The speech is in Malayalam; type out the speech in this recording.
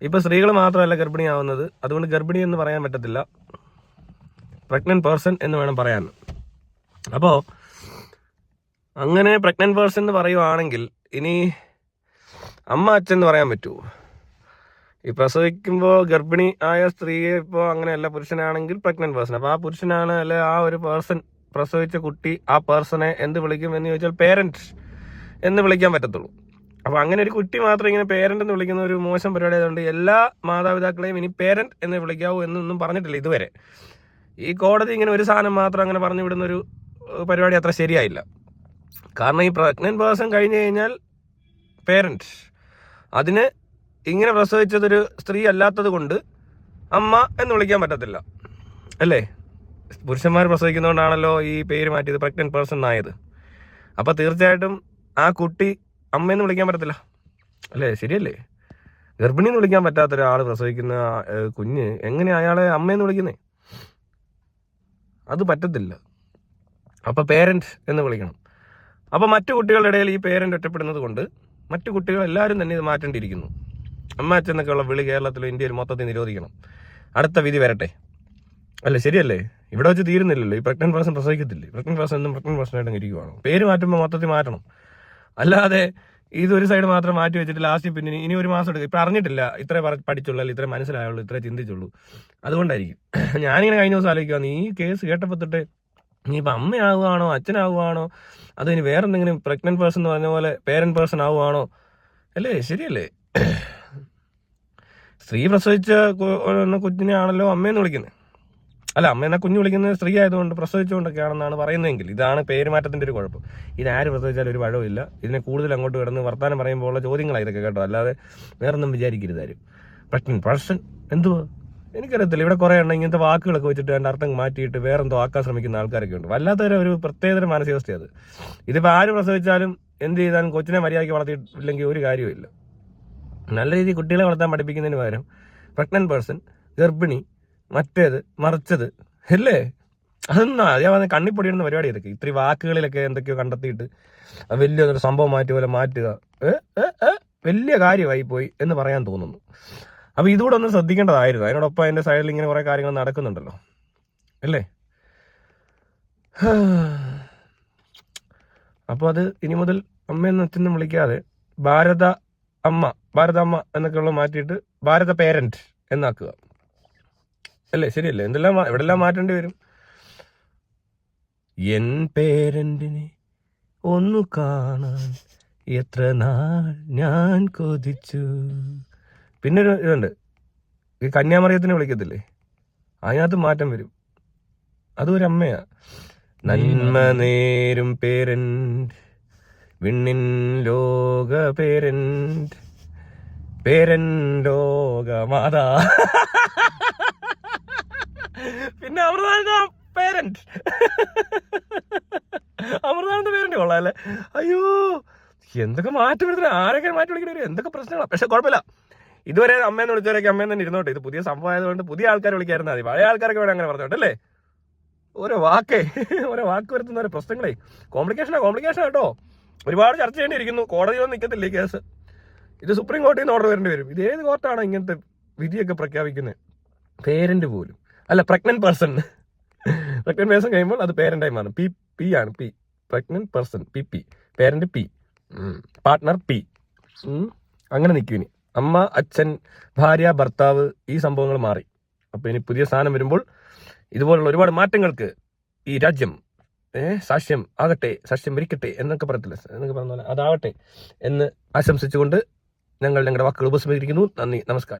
ഇപ്പൊ സ്ത്രീകൾ മാത്രമല്ല ഗർഭിണിയാവുന്നത്, അതുകൊണ്ട് ഗർഭിണി എന്ന് പറയാൻ പറ്റത്തില്ല, പ്രഗ്നന്റ് പേഴ്സൺ എന്ന് വേണം പറയാൻ. അപ്പോൾ അങ്ങനെ പ്രഗ്നന്റ് പേഴ്സൺ എന്ന് പറയുവാണെങ്കിൽ ഇനി അമ്മ അച്ഛൻ എന്ന് പറയാൻ പറ്റുമോ? ഈ പ്രസവിക്കുമ്പോൾ ഗർഭിണി ആയ സ്ത്രീയെ ഇപ്പോൾ അങ്ങനെയല്ല, പുരുഷനാണെങ്കിൽ പ്രഗ്നന്റ് പേഴ്സൺ. അപ്പോൾ ആ പുരുഷനാണ് അല്ലെ ആ ഒരു പേഴ്സൺ പ്രസവിച്ച കുട്ടി, ആ പേഴ്സണെ എന്ത് വിളിക്കും എന്ന് ചോദിച്ചാൽ പേരൻറ്റ് എന്ന് വിളിക്കാൻ പറ്റത്തുള്ളൂ. അപ്പോൾ അങ്ങനെ ഒരു കുട്ടി മാത്രം ഇങ്ങനെ പേരൻ്റ് എന്ന് വിളിക്കുന്ന ഒരു മോശം പരിപാടി ആയതുകൊണ്ട് എല്ലാ മാതാപിതാക്കളെയും ഇനി പേരൻ്റ് എന്ന് വിളിക്കാവൂ എന്നൊന്നും പറഞ്ഞിട്ടില്ല ഇതുവരെ. ഈ കോടതി ഇങ്ങനെ ഒരു സാധനം മാത്രം അങ്ങനെ പറഞ്ഞു വിടുന്ന ഒരു പരിപാടി അത്ര ശരിയായില്ല. കാരണം ഈ പ്രഗ്നന്റ് പേഴ്സൺ കഴിഞ്ഞ് കഴിഞ്ഞാൽ പേരൻറ്റ്, അതിന് ഇങ്ങനെ പ്രസവിച്ചതൊരു സ്ത്രീ അല്ലാത്തത് കൊണ്ട് അമ്മ എന്ന് വിളിക്കാൻ പറ്റത്തില്ല അല്ലേ? പുരുഷന്മാർ പ്രസവിക്കുന്നതുകൊണ്ടാണല്ലോ ഈ പേര് മാറ്റിയത്, പ്രഗ്നന്റ് പേഴ്സൺ ആയത്. അപ്പോൾ തീർച്ചയായിട്ടും ആ കുട്ടി അമ്മയെന്ന് വിളിക്കാൻ പറ്റത്തില്ല അല്ലേ? ശരിയല്ലേ? ഗർഭിണി എന്ന് വിളിക്കാൻ പറ്റാത്ത ഒരാൾ പ്രസവിക്കുന്ന കുഞ്ഞ് എങ്ങനെ അയാളെ അമ്മയെന്ന് വിളിക്കുന്നേ? അത് പറ്റത്തില്ല. അപ്പോൾ പേരൻറ്റ് എന്ന് വിളിക്കണം. അപ്പോൾ മറ്റു കുട്ടികളുടെ ഇടയിൽ ഈ പേരൻ്റ് ഒറ്റപ്പെടുന്നത് കൊണ്ട് മറ്റു കുട്ടികൾ എല്ലാവരും തന്നെ ഇത് മാറ്റേണ്ടിയിരിക്കുന്നു. അമ്മ അച്ഛൻ എന്നൊക്കെയുള്ള വിളി കേരളത്തിലും ഇന്ത്യയിൽ മൊത്തത്തിൽ നിരോധിക്കണം. അടുത്ത വിധി വരട്ടെ അല്ലേ? ശരിയല്ലേ? ഇവിടെ വെച്ച് തീരുന്നില്ലല്ലോ. ഈ പ്രഗ്നന്റ് പേഴ്സൺ പ്രസവിക്കത്തില്ലേ? പ്രഗ്നന്റ് പേഴ്സൺ എന്നും പ്രഗ്നന്റ് പേഴ്സണായിട്ട് ഇരിക്കുവാണോ? പേര് മാറ്റുമ്പോൾ മൊത്തത്തിൽ മാറ്റണം. അല്ലാതെ ഇതൊരു സൈഡ് മാത്രം മാറ്റി വെച്ചിട്ട് ലാസ്റ്റ് പിന്നെ ഇനി ഒരു മാസം എടുക്കും. ഇപ്പം അറിഞ്ഞിട്ടില്ല, ഇത്രേ പഠിച്ചുള്ളൂ, അല്ലെങ്കിൽ ഇത്രേ മനസ്സിലായുള്ളൂ, ഇത്രേ ചിന്തിച്ചുള്ളൂ. അതുകൊണ്ടായിരിക്കും ഞാനിങ്ങനെ കഴിഞ്ഞ ദിവസം ആലോചിക്കുകയാണ്, ഈ കേസ് കേട്ടപ്പോൾ തൊട്ട് ഇനി ഇപ്പം അമ്മയാവുകയാണോ അച്ഛനാവുകയാണോ, അത് ഇനി വേറെ എന്തെങ്കിലും പ്രഗ്നന്റ് പേഴ്സൺ എന്ന് പറഞ്ഞ പോലെ പേരന്റ് പേഴ്സൺ ആവുകയാണോ? അല്ലേ? ശരിയല്ലേ? സ്ത്രീ പ്രസവിച്ച കുഞ്ഞിനെ ആണല്ലോ അമ്മയെന്ന് വിളിക്കുന്നത്. അല്ല, അമ്മയെന്നാ കുഞ്ഞു വിളിക്കുന്നത് സ്ത്രീ ആയതുകൊണ്ട് പ്രസവിച്ചുകൊണ്ടൊക്കെ ആണെന്നാണ് പറയുന്നതെങ്കിൽ ഇതാണ് പേരുമാറ്റത്തിൻ്റെ ഒരു കുഴപ്പം. ഇതാര് പ്രസവിച്ചാലും ഒരു വഴവില്ല. ഇതിനെ കൂടുതൽ അങ്ങോട്ട് കിടന്ന് വർത്താനം പറയുമ്പോൾ ഉള്ള ചോദ്യങ്ങളാണ് ഇതൊക്കെ കേട്ടോ. അല്ലാതെ വേറൊന്നും വിചാരിക്കരുതാരും. പ്രഗ്നന്റ് പേഴ്സൺ എന്തുവാ എനിക്കറിയത്തില്ല. ഇവിടെ കുറേ എണ്ണം ഇങ്ങനത്തെ വാക്കുകളൊക്കെ വെച്ചിട്ട് അതിൻ്റെ അർത്ഥം മാറ്റിയിട്ട് വേറെന്തോ ആക്കാൻ ശ്രമിക്കുന്ന ആൾക്കാരൊക്കെ ഉണ്ട്. വല്ലാത്തൊരു ഒരു പ്രത്യേകതര മാനസികാവസ്ഥ അത്. ഇതിപ്പോൾ ആര് പ്രസവിച്ചാലും എന്ത് ചെയ്താലും കൊച്ചിനെ മര്യാദയ്ക്ക് വളർത്തിയിട്ടില്ലെങ്കിൽ ഒരു കാര്യമില്ല. നല്ല രീതിയിൽ കുട്ടികളെ വളർത്താൻ പഠിപ്പിക്കുന്നതിന് പകരം പ്രഗ്നന്റ് പേഴ്സൺ, ഗർഭിണി, മറ്റേത് മറിച്ചത് അല്ലേ? അതൊന്നും അതേപോലെ കണ്ണിപ്പൊടിയിടുന്ന പരിപാടി ഇതൊക്കെ. ഇത്തിരി വാക്കുകളിലൊക്കെ എന്തൊക്കെയോ കണ്ടെത്തിയിട്ട് വലിയൊരു സംഭവം മാറ്റുക വലിയ കാര്യമായി പോയി എന്ന് പറയാൻ തോന്നുന്നു. അപ്പോൾ ഇതുകൂടെ ഒന്ന് ശ്രദ്ധിക്കേണ്ടതായിരുന്നു. അതിനോടൊപ്പം അതിൻ്റെ സൈഡിൽ ഇങ്ങനെ കുറേ കാര്യങ്ങൾ നടക്കുന്നുണ്ടല്ലോ അല്ലേ? അപ്പോൾ അത് ഇനി മുതൽ അമ്മയെന്ന് അച്ഛനും വിളിക്കാതെ ഭാരത അമ്മ എന്നൊക്കെയുള്ള മാറ്റിയിട്ട് ഭാരത പേരന്റ് എന്നാക്കുക അല്ലേ? ശരിയല്ലേ? എന്തെല്ലാം എവിടെല്ലാം മാറ്റേണ്ടി വരും. എൻ പേരന്റിനെ ഒന്നു കാണാൻ എത്ര നാൾ ഞാൻ കൊതിച്ചു. പിന്നെ ഒരു ഇതുണ്ട്, ഈ കന്യാമറിയത്തിനെ വിളിക്കത്തില്ലേ, അതിനകത്ത് മാറ്റം വരും. അതും ഒരു അമ്മയാ. നന്മ നേരും പേരന്റ്, വിണ്ണിൻ ലോക പേരന്റ്, പേരന്റോക മാതാ. പിന്നെ അമൃതാനന്ദ പേരന്റ്, അമൃതാനന്ദ പേരന്റ് കൊള്ളാം അല്ലേ? അയ്യോ, എന്തൊക്കെ മാറ്റം വരുന്നത്, ആരൊക്കെ മാറ്റി വിളിക്കേണ്ടി, എന്തൊക്കെ പ്രശ്നങ്ങളാണ്. പക്ഷെ കുഴപ്പമില്ല, ഇതുവരെ അമ്മയെന്ന് വിളിച്ചവരൊക്കെ അമ്മയെന്ന് തന്നെ ഇരുന്നോട്ടെ. ഇത് പുതിയ സംഭവം ആയതുകൊണ്ട് പുതിയ ആൾക്കാർ വിളിക്കായിരുന്നാൽ മതി. പഴയ ആൾക്കാരൊക്കെ വേണം അങ്ങനെ പറഞ്ഞോട്ടെ അല്ലേ? ഓരോ വാക്ക് വരുത്തുന്ന ഓരോ പ്രശ്നങ്ങളെ കോംപ്ലിക്കേഷനാ കേട്ടോ. ഒരുപാട് ചർച്ച ചെയ്യേണ്ടിയിരിക്കുന്നു. കോടതിയിലൊന്നും നിൽക്കത്തില്ല ഈ കേസ്. ഇത് സുപ്രീം കോടതിയിൽ നിന്ന് ഓർഡർ വരേണ്ടി വരും. ഇത് ഏത് കോർട്ടാണ് ഇങ്ങനത്തെ വിധിയൊക്കെ പ്രഖ്യാപിക്കുന്നത്? പേരന്റ് പോലും അല്ല, പ്രഗ്നന്റ് പേഴ്സൺ കഴിയുമ്പോൾ അത് പേരന്റായി മാറും. പി ആണ് P, pregnant person P, parent P, partner P. അങ്ങനെ നിൽക്കും. ഇനി അമ്മ, അച്ഛൻ, ഭാര്യ, ഭർത്താവ്, ഈ സംഭവങ്ങൾ മാറി. അപ്പോൾ ഇനി പുതിയ സാധനം വരുമ്പോൾ ഇതുപോലുള്ള ഒരുപാട് മാറ്റങ്ങൾക്ക് ഈ രാജ്യം സാക്ഷ്യം ആകട്ടെ, സാക്ഷ്യം വരിക്കട്ടെ എന്നൊക്കെ പറഞ്ഞ പോലെ അതാവട്ടെ എന്ന് ആശംസിച്ചുകൊണ്ട് ഞങ്ങളുടെ വാക്കുകൾ ഉപസംഹരിക്കുന്നു. നന്ദി, നമസ്കാരം.